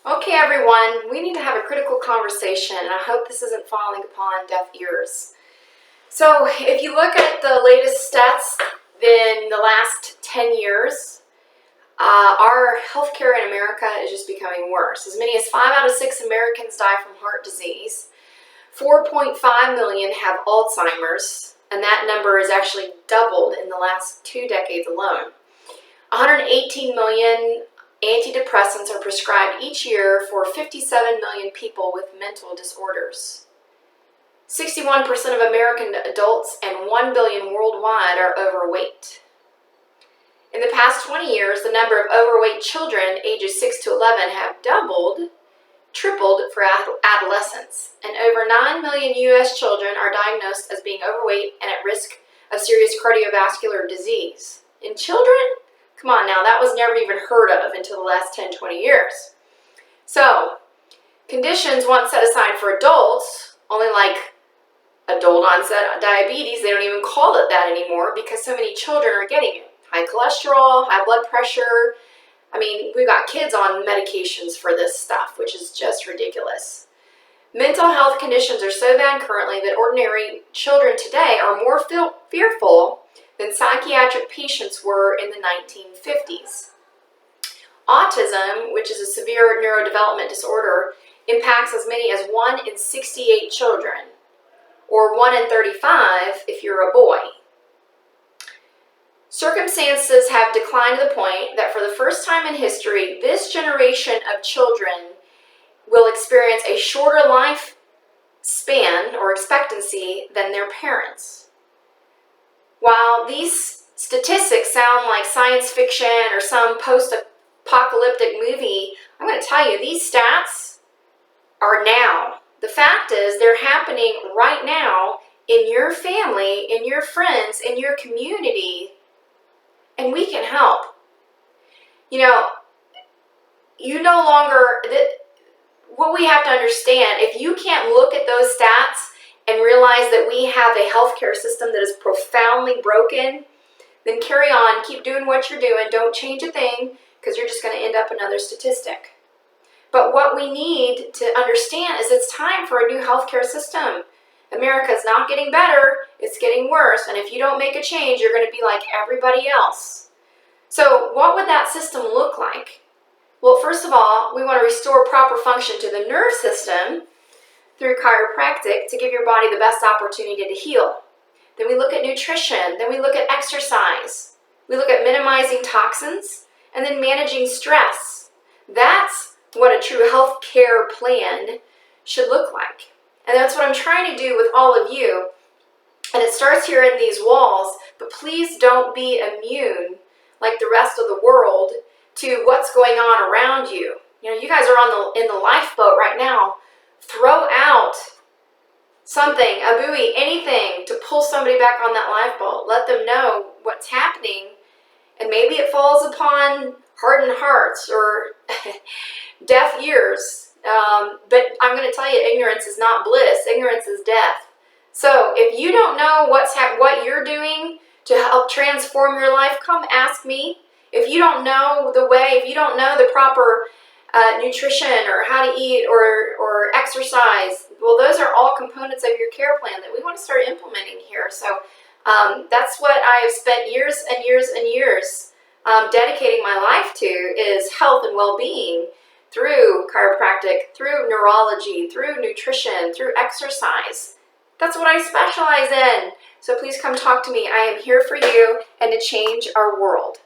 Okay, everyone, we need to have a critical conversation, and I hope this isn't falling upon deaf ears. So, if you look at the latest stats in the last 10 years, our healthcare in America is just becoming worse. As many as 5 out of 6 Americans die from heart disease. 4.5 million have Alzheimer's, and that number has actually doubled in the last 2 decades alone. 118 million antidepressants are prescribed each year for 57 million people with mental disorders. 61% of American adults and 1 billion worldwide are overweight. In the past 20 years, the number of overweight children ages 6 to 11 have tripled for adolescents, and over 9 million U.S. children are diagnosed as being overweight and at risk of serious cardiovascular disease. In children? Come on now, that was never even heard of until the last 10, 20 years. So, conditions once set aside for adults, only like adult onset diabetes, they don't even call it that anymore because so many children are getting it. High cholesterol, high blood pressure. I mean, we've got kids on medications for this stuff, which is just ridiculous. Mental health conditions are so bad currently that ordinary children today are more fearful than psychiatric patients were in the 1950s. Autism, which is a severe neurodevelopment disorder, impacts as many as 1 in 68 children, or 1 in 35 if you're a boy. Circumstances have declined to the point that for the first time in history, this generation of children will experience a shorter life span or expectancy than their parents. While these statistics sound like science fiction or some post-apocalyptic movie, I'm going to tell you, these stats are now. The fact is, they're happening right now in your family, in your friends, in your community, and we can help. You no longer, what we have to understand, if you can't look at those stats and realize that we have a healthcare system that is profoundly broken, then carry on, keep doing what you're doing, don't change a thing, because you're just going to end up another statistic. But what we need to understand is it's time for a new healthcare system. America's not getting better, it's getting worse, and if you don't make a change, you're going to be like everybody else. So what would that system look like? Well, first of all, we want to restore proper function to the nerve system through chiropractic to give your body the best opportunity to heal. Then we look at nutrition, then we look at exercise, we look at minimizing toxins, and then managing stress. That's what a true health care plan should look like. And that's what I'm trying to do with all of you. And it starts here in these walls, but please don't be immune like the rest of the world to what's going on around you. You guys are in the lifeboat right now. Throw out something, a buoy, anything to pull somebody back on that lifeboat. Let them know what's happening, and maybe it falls upon hardened hearts or deaf ears. But I'm going to tell you, ignorance is not bliss. Ignorance is death. So if you don't know what you're doing to help transform your life, come ask me. If you don't know the way, if you don't know the proper nutrition or how to eat or exercise, well, those are all components of your care plan that we want to start implementing here. So that's what I have spent years and years and years dedicating my life to, is health and well-being through chiropractic, through neurology, through nutrition, through exercise. That's what I specialize in. So please come talk to me. I am here for you and to change our world.